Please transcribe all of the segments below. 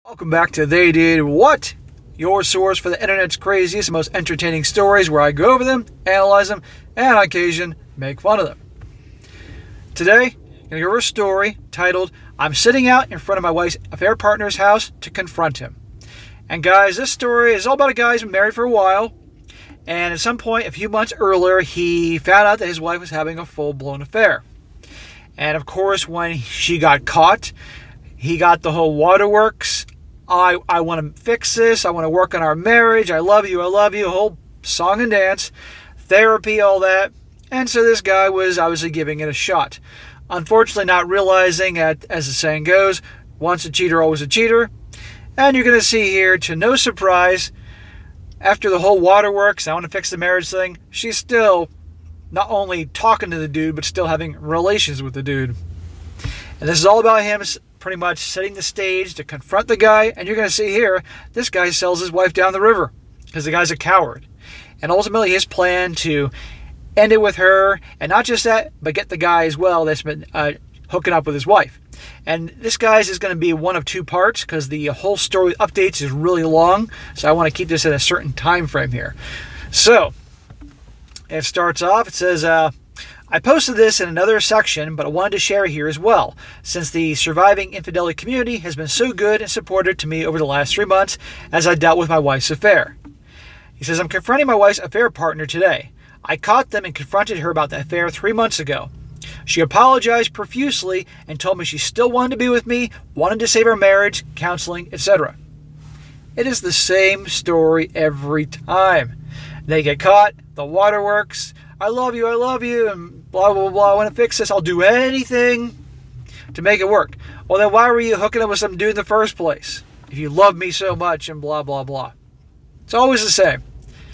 Welcome back to They Did What? Your source for the internet's craziest and most entertaining stories, where I go over them, analyze them, and on occasion make fun of them. Today, I'm going to go over a story titled, I'm Sitting Out in Front of My Wife's Affair Partner's House to Confront Him. And guys, this story is all about a guy who's been married for a while, and at some point a few months earlier he found out that his wife was having a full-blown affair. And of course, when she got caught, he got the whole waterworks. I want to fix this. I want to work on our marriage. I love you. Whole song and dance, therapy, all that. And so this guy was obviously giving it a shot. Unfortunately, not realizing that, as the saying goes, once a cheater, always a cheater. And you're going to see here, to no surprise, after the whole waterworks, I want to fix the marriage thing, she's still not only talking to the dude, but still having relations with the dude. And this is all about him pretty much setting the stage to confront the guy. And you're going to see here, this guy sells his wife down the river because the guy's a coward. And ultimately his plan to end it with her, and not just that, but get the guy as well that's been hooking up with his wife. And this guy's is going to be one of two parts because the whole story updates is really long. So I want to keep this at a certain time frame here. So it starts off, it says, I posted this in another section, but I wanted to share here as well, since the surviving infidelity community has been so good and supportive to me over the last 3 months as I dealt with my wife's affair. He says, I'm confronting my wife's affair partner today. I caught them and confronted her about the affair 3 months ago. She apologized profusely and told me she still wanted to be with me, wanted to save our marriage, counseling, etc. It is the same story every time. They get caught, the waterworks, I love you, and blah, blah, blah, I want to fix this, I'll do anything to make it work. Well, then why were you hooking up with some dude in the first place? If you love me so much, and blah, blah, blah. It's always the same.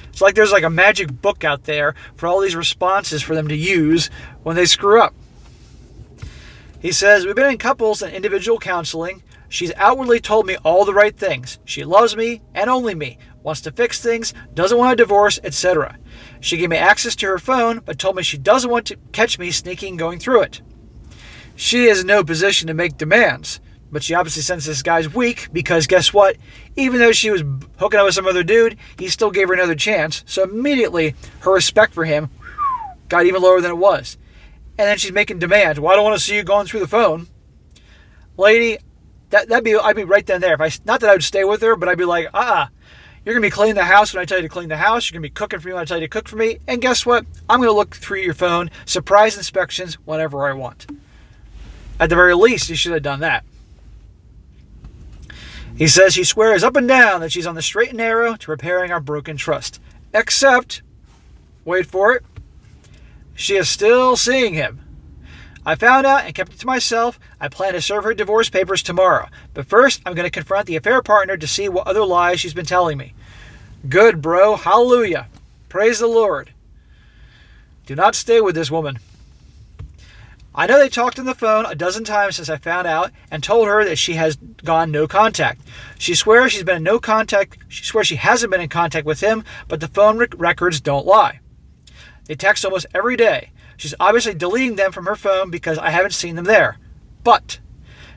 It's like there's like a magic book out there for all these responses for them to use when they screw up. He says, we've been in couples and individual counseling. She's outwardly told me all the right things. She loves me and only me, wants to fix things, doesn't want a divorce, etc. She gave me access to her phone, but told me she doesn't want to catch me sneaking going through it. She is in no position to make demands, but she obviously senses this guy's weak because guess what? Even though she was hooking up with some other dude, he still gave her another chance. So immediately, her respect for him got even lower than it was. And then she's making demands. Well, I don't want to see you going through the phone. Lady, I'd be right then there. Not that I would stay with her, but I'd be like, you're going to be cleaning the house when I tell you to clean the house. You're going to be cooking for me when I tell you to cook for me. And guess what? I'm going to look through your phone, surprise inspections whenever I want. At the very least, you should have done that. He says she swears up and down that she's on the straight and narrow to repairing our broken trust. Except, wait for it, she is still seeing him. I found out and kept it to myself. I plan to serve her divorce papers tomorrow. But first, I'm going to confront the affair partner to see what other lies she's been telling me. Good, bro. Hallelujah. Praise the Lord. Do not stay with this woman. I know they talked on the phone a dozen times since I found out and told her that she has gone no contact. She swears she's been in no contact. She swears she hasn't been in contact with him, but the phone records don't lie. They text almost every day. She's obviously deleting them from her phone because I haven't seen them there. But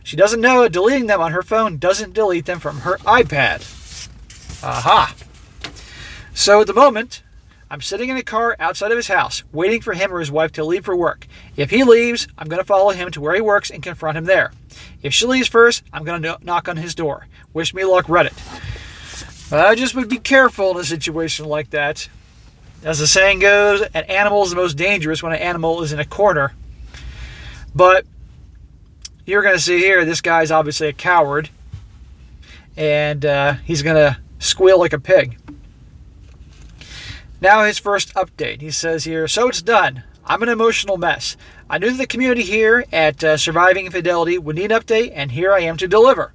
she doesn't know that deleting them on her phone doesn't delete them from her iPad. Aha. So at the moment, I'm sitting in a car outside of his house, waiting for him or his wife to leave for work. If he leaves, I'm going to follow him to where he works and confront him there. If she leaves first, I'm going to knock on his door. Wish me luck, Reddit. I just would be careful in a situation like that. As the saying goes, an animal is the most dangerous when an animal is in a corner. But you're going to see here, this guy's obviously a coward. And he's going to squeal like a pig. Now his first update. He says here, so it's done. I'm an emotional mess. I knew that the community here at Surviving Infidelity would need an update, and here I am to deliver.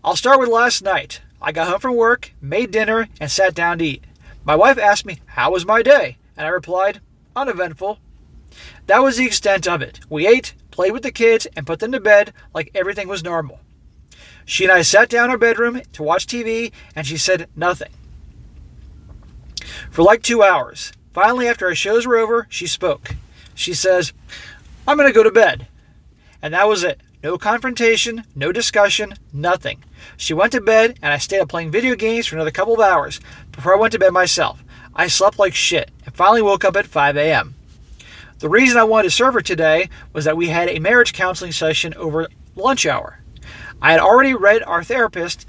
I'll start with last night. I got home from work, made dinner, and sat down to eat. My wife asked me, how was my day? And I replied, uneventful. That was the extent of it. We ate, played with the kids, and put them to bed like everything was normal. She and I sat down in our bedroom to watch TV, and she said nothing. For like 2 hours. Finally, after our shows were over, she spoke. She says, I'm going to go to bed. And that was it. No confrontation, no discussion, nothing. She went to bed, and I stayed up playing video games for another couple of hours before I went to bed myself. I slept like shit and finally woke up at 5 a.m. The reason I wanted to serve her today was that we had a marriage counseling session over lunch hour. I had already read our therapist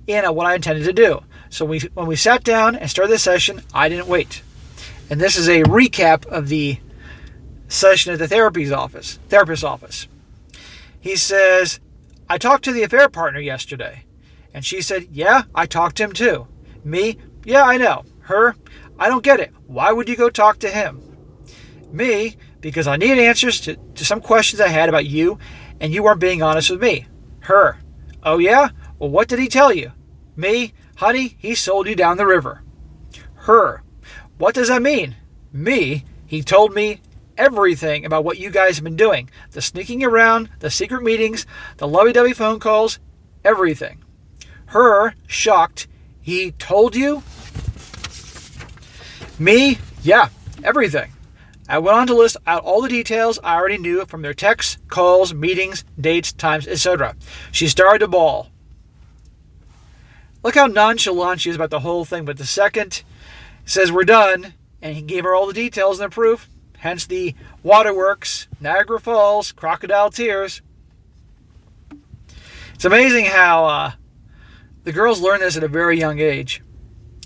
in on what I intended to do. So when we sat down and started the session, I didn't wait. And this is a recap of the session at the therapist's office. He says, I talked to the affair partner yesterday. And she said, yeah, I talked to him too. Me, yeah, I know. Her, I don't get it. Why would you go talk to him? Me, because I needed answers to some questions I had about you, and you weren't being honest with me. Her, oh yeah? Well, what did he tell you? Me, honey, he sold you down the river. Her, what does that mean? Me, he told me everything about what you guys have been doing. The sneaking around, the secret meetings, the lovey-dovey phone calls, everything. Her, shocked, he told you? Me, yeah, everything. I went on to list out all the details I already knew from their texts, calls, meetings, dates, times, etc. She started to bawl. Look how nonchalant she is about the whole thing, but the second says we're done, and he gave her all the details and the proof, hence the waterworks, Niagara Falls, crocodile tears. It's amazing how the girls learn this at a very young age.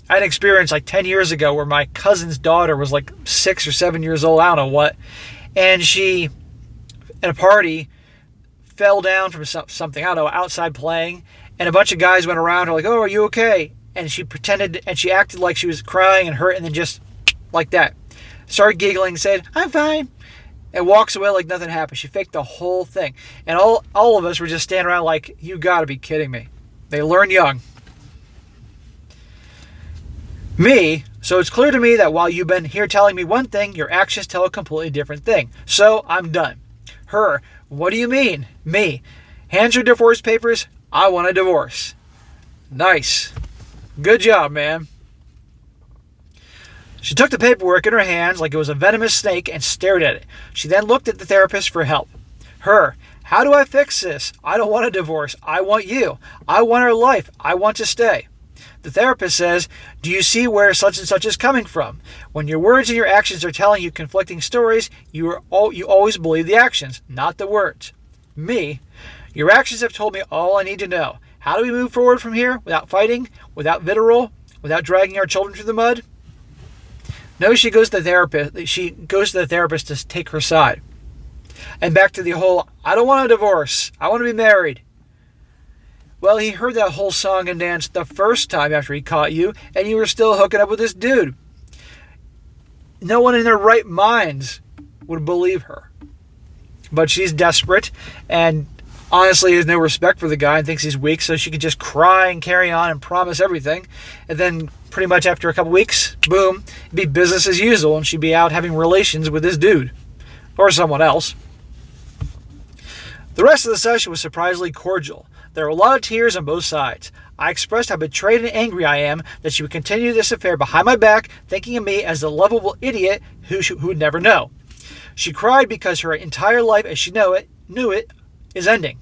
I had an experience like 10 years ago where my cousin's daughter was like 6 or 7 years old, I don't know what, and she, at a party, fell down from something, I don't know, outside playing, and a bunch of guys went around her like, oh, are you okay? And she pretended, and she acted like she was crying and hurt, and then just like that. Started giggling, said, I'm fine, and walks away like nothing happened. She faked the whole thing. And all of us were just standing around like, you gotta be kidding me. They learn young. Me, so it's clear to me that while you've been here telling me one thing, your actions tell a completely different thing. So I'm done. Her, what do you mean? Me, hands her divorce papers, I want a divorce. Nice. Good job, man. She took the paperwork in her hands like it was a venomous snake and stared at it. She then looked at the therapist for help. Her, how do I fix this? I don't want a divorce. I want you. I want our life. I want to stay. The therapist says, do you see where such and such is coming from? When your words and your actions are telling you conflicting stories, you always believe the actions, not the words. Me, your actions have told me all I need to know. How do we move forward from here without fighting, without vitriol, without dragging our children through the mud? No, she goes to the therapist. She goes to the therapist to take her side. And back to the whole, I don't want a divorce. I want to be married. Well, he heard that whole song and dance the first time after he caught you, and you were still hooking up with this dude. No one in their right minds would believe her. But she's desperate, and honestly has no respect for the guy and thinks he's weak, so she can just cry and carry on and promise everything. And then pretty much after a couple weeks, boom, it'd be business as usual, and she'd be out having relations with this dude. Or someone else. The rest of the session was surprisingly cordial. There were a lot of tears on both sides. I expressed how betrayed and angry I am that she would continue this affair behind my back, thinking of me as the lovable idiot who would never know. She cried because her entire life as she knew it is ending.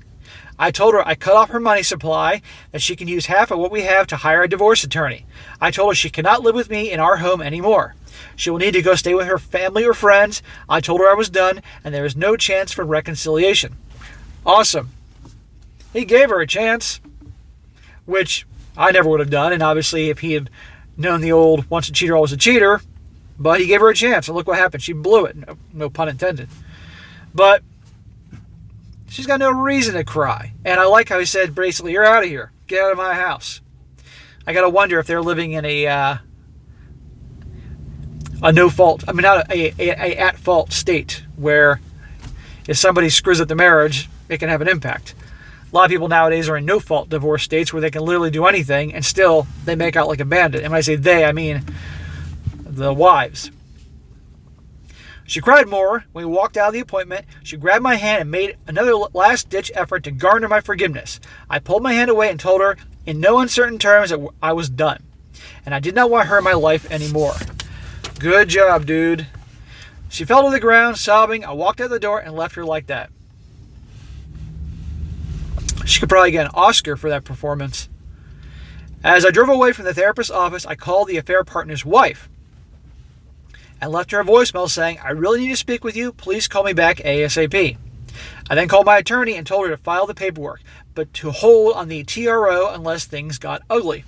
I told her I cut off her money supply, that she can use half of what we have to hire a divorce attorney. I told her she cannot live with me in our home anymore. She will need to go stay with her family or friends. I told her I was done, and there is no chance for reconciliation. Awesome. He gave her a chance, which I never would have done, and obviously if he had known the old once a cheater, always a cheater, but he gave her a chance, and look what happened. She blew it. No pun intended. But she's got no reason to cry. And I like how he said, basically, you're out of here. Get out of my house. I got to wonder if they're living in a no-fault, I mean, not a at-fault state, where if somebody screws up the marriage, it can have an impact. A lot of people nowadays are in no-fault divorce states where they can literally do anything and still they make out like a bandit. And when I say they, I mean the wives. She cried more. When we walked out of the appointment, she grabbed my hand and made another last-ditch effort to garner my forgiveness. I pulled my hand away and told her in no uncertain terms that I was done. And I did not want her in my life anymore. Good job, dude. She fell to the ground, sobbing. I walked out the door and left her like that. She could probably get an Oscar for that performance. As I drove away from the therapist's office, I called the affair partner's wife and left her a voicemail saying, "I really need to speak with you. Please call me back ASAP." I then called my attorney and told her to file the paperwork, but to hold on the TRO unless things got ugly.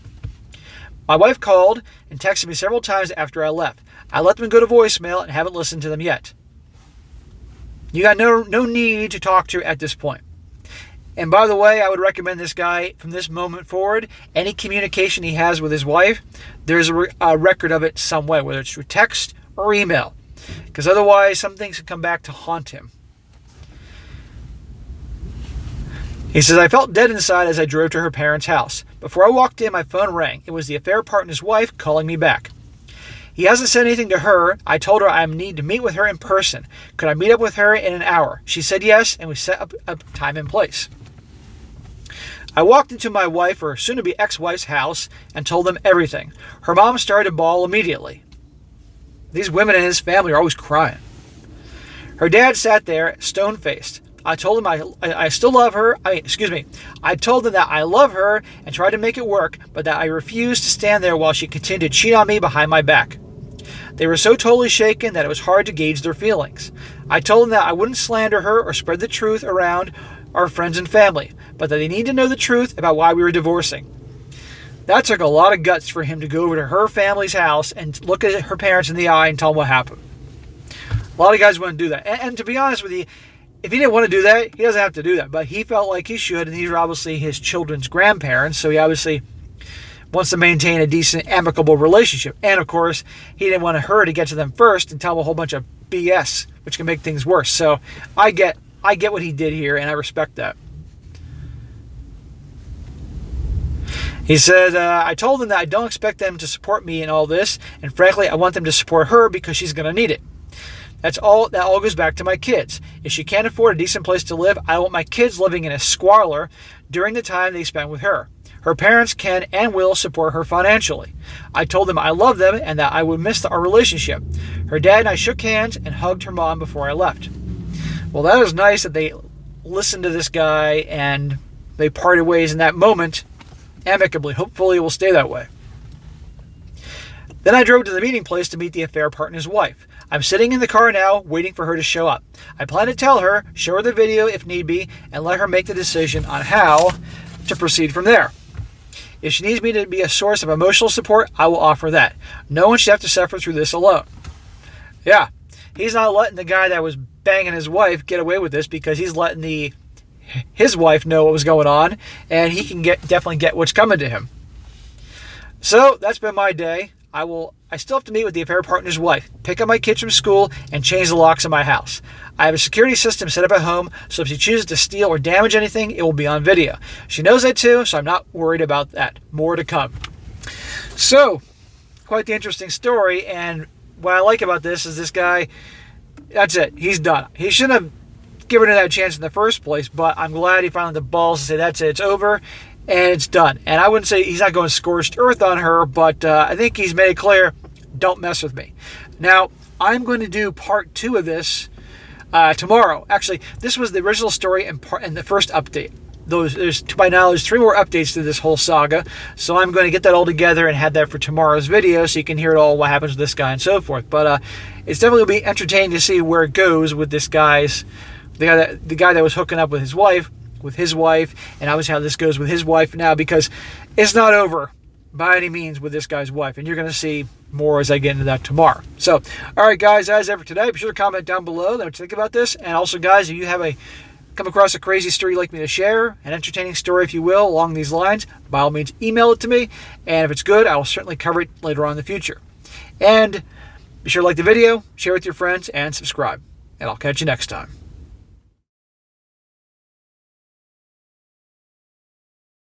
My wife called and texted me several times after I left. I let them go to voicemail and haven't listened to them yet. You got no need to talk to her at this point. And by the way, I would recommend this guy from this moment forward, any communication he has with his wife, there's a record of it some way, whether it's through text or email, because otherwise some things can come back to haunt him. He says, "I felt dead inside as I drove to her parents' house. Before I walked in, my phone rang. It was the affair partner's wife calling me back. He hasn't said anything to her. I told her I need to meet with her in person. Could I meet up with her in an hour? She said yes, and we set up a time and place. I walked into my wife, or soon-to-be ex-wife's house, and told them everything. Her mom started to bawl immediately. These women in his family are always crying. Her dad sat there, stone-faced. I told him I still love her. I told them that I love her and tried to make it work, but that I refused to stand there while she continued to cheat on me behind my back. They were so totally shaken that it was hard to gauge their feelings. I told them that I wouldn't slander her or spread the truth around our friends and family, but that they need to know the truth about why we were divorcing. That took a lot of guts for him to go over to her family's house and look at her parents in the eye and tell them what happened. A lot of guys wouldn't do that. And to be honest with you, if he didn't want to do that, he doesn't have to do that. But he felt like he should, and these are obviously his children's grandparents, so he obviously wants to maintain a decent, amicable relationship. And, of course, he didn't want her to get to them first and tell them a whole bunch of BS, which can make things worse. So I get what he did here, and I respect that. He said, I told them that I don't expect them to support me in all this, and frankly, I want them to support her because she's going to need it. That all goes back to my kids. If she can't afford a decent place to live, I want my kids living in a squalor during the time they spend with her. Her parents can and will support her financially. I told them I love them and that I would miss our relationship. Her dad and I shook hands and hugged her mom before I left. Well, that was nice that they listened to this guy and they parted ways in that moment amicably. Hopefully it will stay that way. Then I drove to the meeting place to meet the affair partner's wife. I'm sitting in the car now, waiting for her to show up. I plan to tell her, show her the video if need be, and let her make the decision on how to proceed from there. If she needs me to be a source of emotional support, I will offer that. No one should have to suffer through this alone. Yeah, he's not letting the guy that was banging his wife get away with this because he's letting his wife know what was going on, and he can definitely get what's coming to him. So that's been my day. I still have to meet with the affair partner's wife, pick up my kids from school, and change the locks of my house. I have a security system set up at home, so if she chooses to steal or damage anything, it will be on video. She knows that too, so I'm not worried about that. More to come. So, quite the interesting story, and what I like about this is this guy, that's it. He's done. He shouldn't have given her that chance in the first place, but I'm glad he finally had the balls to say, that's it, it's over. And it's done. And I wouldn't say he's not going scorched earth on her, but I think he's made it clear, don't mess with me. Now, I'm going to do part 2 of this tomorrow. Actually, this was the original story and the first update. By now, there's 3 more updates to this whole saga. So I'm going to get that all together and have that for tomorrow's video so you can hear it all, what happens with this guy and so forth. But it's definitely going to be entertaining to see where it goes with this the guy that was hooking up with his wife, and obviously how this goes with his wife now, because it's not over by any means with this guy's wife, and you're going to see more as I get into that tomorrow. So, all right, guys, as ever today, be sure to comment down below what you think about this, and also, guys, if you have come across a crazy story you'd like me to share, an entertaining story, if you will, along these lines, by all means, email it to me, and if it's good, I will certainly cover it later on in the future. And be sure to like the video, share it with your friends, and subscribe, and I'll catch you next time.